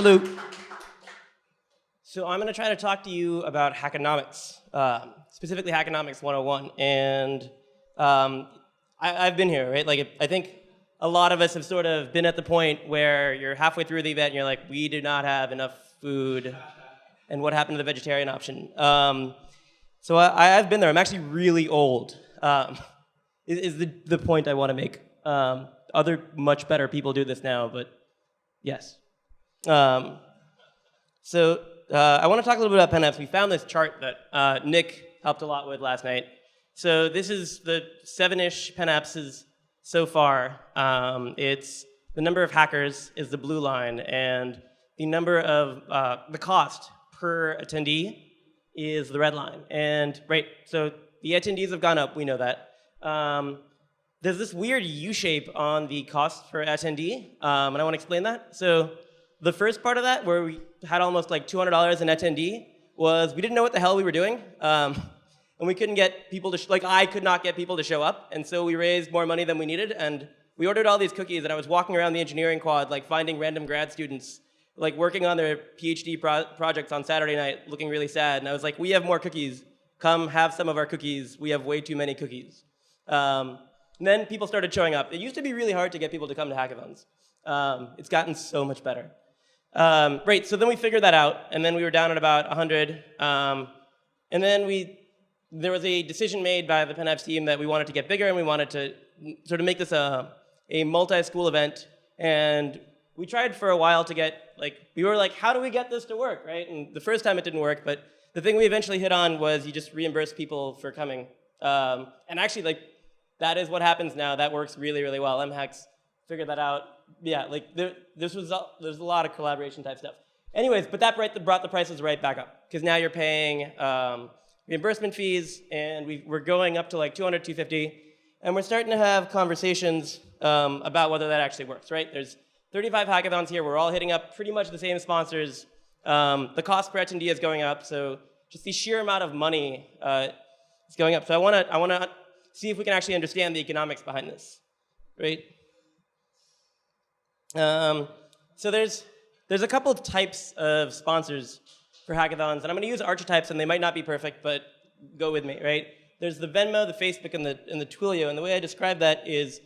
Hello. So I'm going to try to talk to you about Hackonomics, specifically Hackonomics 101. And I've been here, right? Like, I think a lot of us have sort of been at the point where you're halfway through the event and you're like, we do not have enough food. And what happened to the vegetarian option? So I've been there. I'm actually really old, is the point I want to make. Other much better people do this now, but yes. I want to talk a little bit about PenApps. We found this chart that Nick helped a lot with last night. So this is the 7-ish PenApps so far. It's the number of hackers is the blue line, and the number of the cost per attendee is the red line. And right, so the attendees have gone up. We know that. There's this weird U-shape on the cost per attendee, and I want to explain that. So the first part of that, where we had almost like $200 an attendee, was we didn't know what the hell we were doing, and we couldn't get people to, I could not get people to show up, and so we raised more money than we needed, and we ordered all these cookies, and I was walking around the engineering quad, like finding random grad students, like working on their PhD projects on Saturday night, looking really sad, and I was like, we have more cookies, come have some of our cookies, we have way too many cookies. And then people started showing up. It used to be really hard to get people to come to hackathons. It's gotten so much better. Right, so then we figured that out, and then we were down at about 100. And then there was a decision made by the PenApps team that we wanted to get bigger, and we wanted to sort of make this a multi-school event. And we tried for a while to get, we were like, how do we get this to work, right? And the first time it didn't work, but the thing we eventually hit on was you just reimburse people for coming. And actually, that is what happens now. That works really, really well. MHacks figured that out. Yeah, there's a lot of collaboration type stuff. Anyways, but that brought the prices right back up, because now you're paying reimbursement fees, and we're going up to like 200, 250, and we're starting to have conversations about whether that actually works, right? There's 35 hackathons here. We're all hitting up pretty much the same sponsors. The cost per attendee is going up, so just the sheer amount of money is going up. So I want to see if we can actually understand the economics behind this, right? So there's a couple of types of sponsors for hackathons, and I'm going to use archetypes, and they might not be perfect, but go with me, right? There's the Venmo, the Facebook, and the Twilio, and the way I describe that is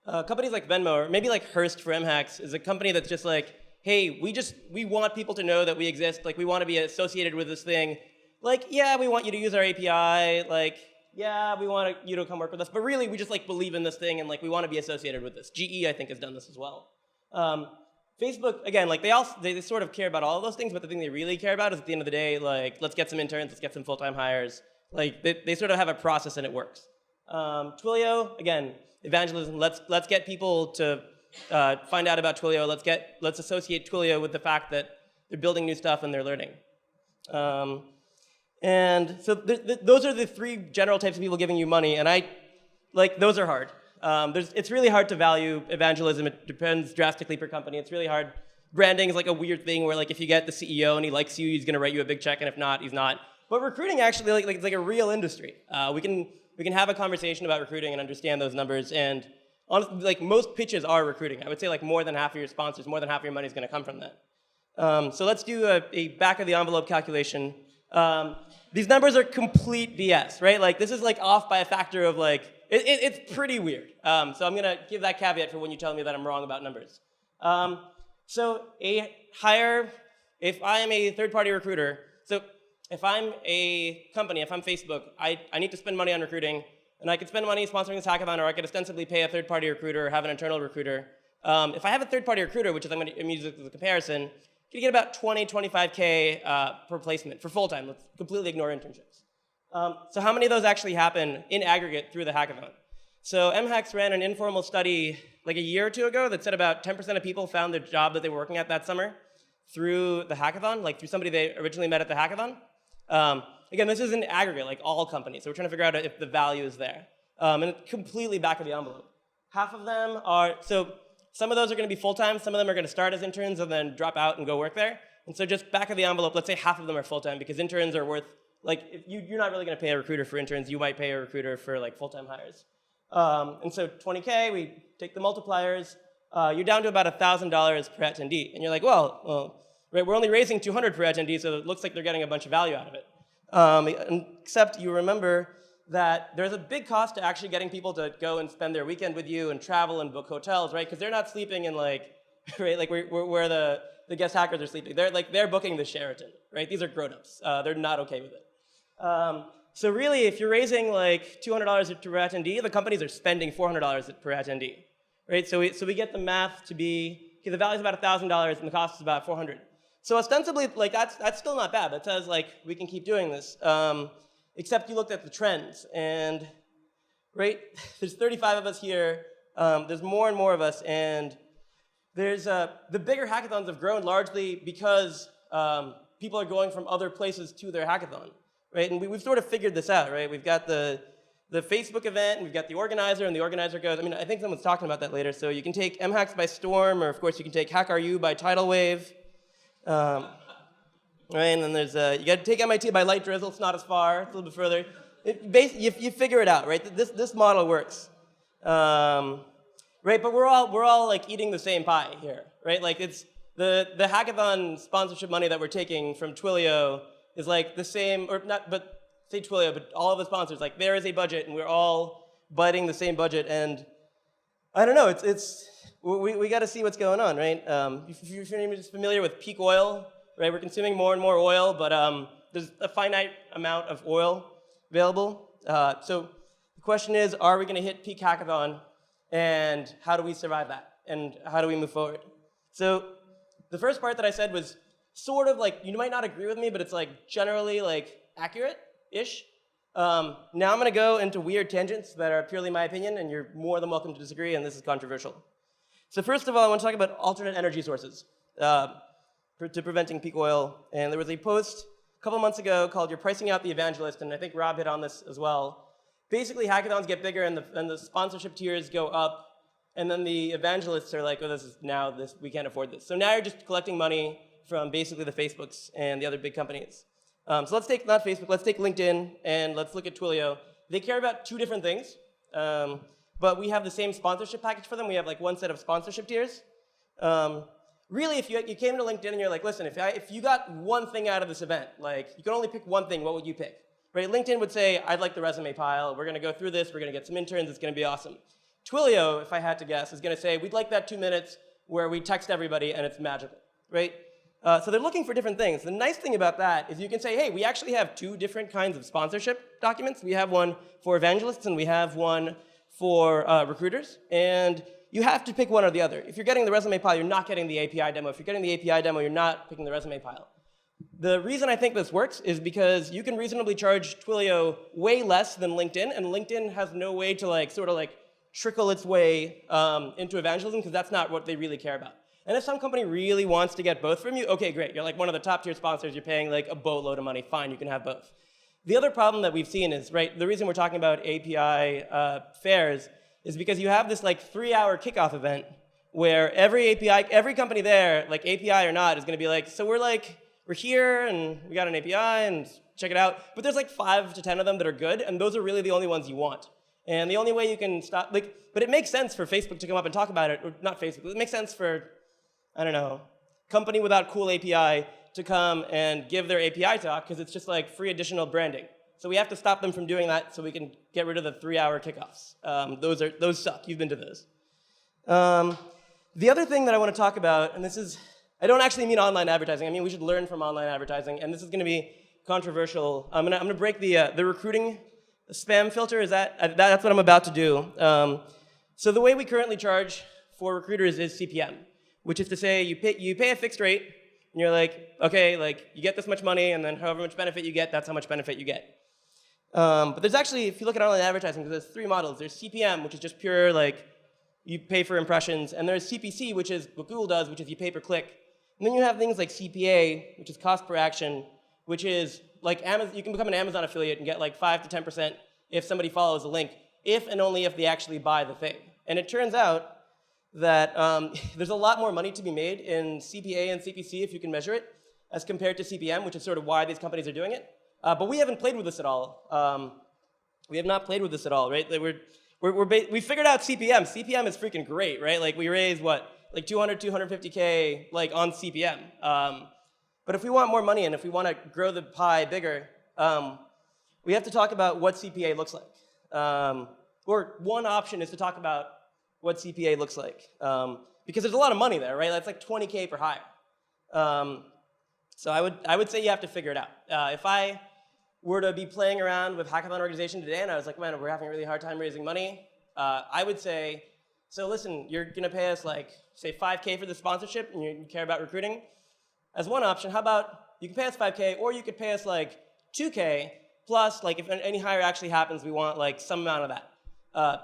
companies like Venmo, or maybe like Hearst for MHacks, is a company that's just like, hey, we want people to know that we exist, we want to be associated with this thing. Yeah, we want you to use our API, yeah, we want you to come work with us, but really we just believe in this thing, and we want to be associated with this. GE, I think, has done this as well. Facebook, again, they sort of care about all of those things, but the thing they really care about is at the end of the day, let's get some interns, let's get some full-time hires. They sort of have a process and it works. Twilio, again, evangelism. Let's get people to find out about Twilio. Let's associate Twilio with the fact that they're building new stuff and they're learning. And so those are the three general types of people giving you money, and those are hard. It's really hard to value evangelism. It depends drastically per company. It's really hard. Branding is a weird thing where if you get the CEO and he likes you, he's going to write you a big check, and if not, he's not. But recruiting actually it's a real industry. We can have a conversation about recruiting and understand those numbers. And honestly, most pitches are recruiting. I would say more than half of your sponsors, more than half of your money is going to come from that. So let's do a back of the envelope calculation. These numbers are complete BS, right? This is off by a factor of it's pretty weird. So I'm gonna give that caveat for when you tell me that I'm wrong about numbers. So if I am a third-party recruiter, so if I'm a company, if I'm Facebook, I need to spend money on recruiting, and I could spend money sponsoring this hackathon, or I could ostensibly pay a third-party recruiter or have an internal recruiter. If I have a third-party recruiter, which is I'm gonna use as a comparison, you get about 20, 25K per placement for full-time. Let's completely ignore internships. So how many of those actually happen in aggregate through the hackathon? So MHacks ran an informal study a year or two ago that said about 10% of people found the job that they were working at that summer through the hackathon, through somebody they originally met at the hackathon. Again, this is in aggregate, all companies. So we're trying to figure out if the value is there. And it's completely back of the envelope. Half of them are, so some of those are going to be full-time. Some of them are going to start as interns and then drop out and go work there. And so just back of the envelope, let's say half of them are full-time, because interns are worth, if you're not really going to pay a recruiter for interns. You might pay a recruiter for full-time hires. And so 20K, we take the multipliers. You're down to about $1,000 per attendee. And you're like, well, right? We're only raising 200 per attendee, so it looks like they're getting a bunch of value out of it. Except you remember that there's a big cost to actually getting people to go and spend their weekend with you and travel and book hotels, right? Because they're not sleeping in like, right, like where the guest hackers are sleeping. They're booking the Sheraton, right? These are grown-ups. They're not okay with it. So really, if you're raising like $200 per attendee, the companies are spending $400 per attendee, right? So we get the math to be, okay, the value is about $1,000 and the cost is about $400. So ostensibly, like that's still not bad. That says like we can keep doing this. Except you looked at the trends, and right, there's 35 of us here. There's more and more of us, and there's the bigger hackathons have grown largely because people are going from other places to their hackathon, right? And we've sort of figured this out, right? We've got the Facebook event, and we've got the organizer, and the organizer goes. I mean, I think someone's talking about that later. So you can take mHacks by Storm, or of course you can take HackRU by Tidal Wave. Right, and then there's you got to take MIT by Light Drizzle. It's not as far. It's a little bit further. You figure it out, right? This model works, right? But we're all like eating the same pie here, right? Like it's the hackathon sponsorship money that we're taking from Twilio is like the same, or not, but say Twilio, but all of the sponsors. Like there is a budget, and we're all biting the same budget. And I don't know. We got to see what's going on, right? If you're familiar with peak oil. Right, we're consuming more and more oil, but there's a finite amount of oil available. So the question is, are we going to hit peak hackathon, and how do we survive that, and how do we move forward? So the first part that I said was sort of like, you might not agree with me, but it's like generally like accurate-ish. Now I'm going to go into weird tangents that are purely my opinion, and you're more than welcome to disagree, and this is controversial. So first of all, I want to talk about alternate energy sources. To preventing peak oil. And there was a post a couple months ago called "You're Pricing Out the Evangelist," and I think Rob hit on this as well. Basically, hackathons get bigger and the sponsorship tiers go up, and then the evangelists are like, oh, we can't afford this. So now you're just collecting money from basically the Facebooks and the other big companies. So let's take, not Facebook, let's take LinkedIn, and let's look at Twilio. They care about two different things, but we have the same sponsorship package for them. We have like one set of sponsorship tiers. Really, if you came to LinkedIn and you're like, listen, if you got one thing out of this event, like you can only pick one thing, what would you pick? Right? LinkedIn would say, I'd like the resume pile. We're going to go through this. We're going to get some interns. It's going to be awesome. Twilio, if I had to guess, is going to say, we'd like that 2 minutes where we text everybody and it's magical, right? So they're looking for different things. The nice thing about that is you can say, hey, we actually have two different kinds of sponsorship documents. We have one for evangelists and we have one for recruiters. And you have to pick one or the other. If you're getting the resume pile, you're not getting the API demo. If you're getting the API demo, you're not picking the resume pile. The reason I think this works is because you can reasonably charge Twilio way less than LinkedIn, and LinkedIn has no way to like sort of like trickle its way into evangelism, because that's not what they really care about. And if some company really wants to get both from you, okay, great. You're like one of the top tier sponsors. You're paying like a boatload of money. Fine, you can have both. The other problem that we've seen is, right, the reason we're talking about API fairs is because you have this like 3-hour kickoff event where every company there, like API or not, is going to be like, so we're here and we got an API and check it out. But there's like 5 to 10 of them that are good, and those are really the only ones you want. And the only way you can stop, but it makes sense for Facebook to come up and talk about it, or not Facebook, it makes sense for, I don't know, company without cool API to come and give their API talk, because it's just like free additional branding. So we have to stop them from doing that so we can get rid of the 3-hour kickoffs. Those suck. You've been to those. The other thing that I want to talk about, and this is, I don't actually mean online advertising. I mean we should learn from online advertising, and this is going to be controversial. I'm going to break the recruiting spam filter. That's what I'm about to do. So the way we currently charge for recruiters is CPM, which is to say you pay a fixed rate, and you're like, okay, like you get this much money, and then however much benefit you get, that's how much benefit you get. But there's actually, if you look at online advertising, there's 3 models. There's CPM, which is just pure, like, you pay for impressions. And there's CPC, which is what Google does, which is you pay per click. And then you have things like CPA, which is cost per action, which is like Amazon, you can become an Amazon affiliate and get like 5 to 10% if somebody follows a link, if and only if they actually buy the thing. And it turns out that there's a lot more money to be made in CPA and CPC if you can measure it, as compared to CPM, which is sort of why these companies are doing it. But we haven't played with this at all. We have not played with this at all, right? We figured out CPM. CPM is freaking great, right? Like we raised what, like 250K, like on CPM. But if we want more money and if we want to grow the pie bigger, we have to talk about what CPA looks like. Or one option is to talk about what CPA looks like. Because there's a lot of money there, right? That's like 20K for hire. So I would say you have to figure it out. If I were to be playing around with Hackathon organization today and I was like, man, we're having a really hard time raising money, I would say, so listen, you're going to pay us like, say, 5K for the sponsorship and you care about recruiting. As one option, how about you can pay us 5K or you could pay us like 2K plus, like if any hire actually happens, we want like some amount of that.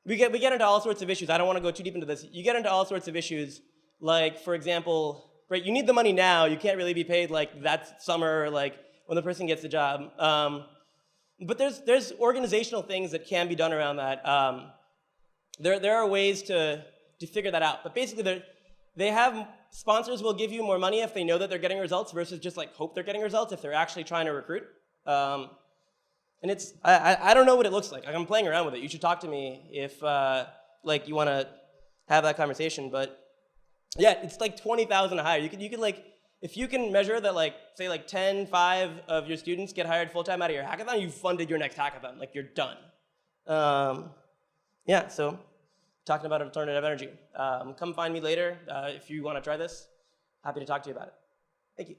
We get into all sorts of issues. I don't want to go too deep into this. You get into all sorts of issues, like, for example, right, you need the money now. You can't really be paid like that summer or like when the person gets the job. But there's organizational things that can be done around that. There are ways to figure that out. But basically, they have sponsors will give you more money if they know that they're getting results versus just like hope they're getting results if they're actually trying to recruit. And it's I don't know what it looks like. I'm playing around with it. You should talk to me if like you want to have that conversation. But yeah, it's like 20,000 a hire. You could like if you can measure that like say like 5 of your students get hired full time out of your hackathon, you've funded your next hackathon. Like you're done. Yeah. So talking about alternative energy. Come find me later if you want to try this. Happy to talk to you about it. Thank you.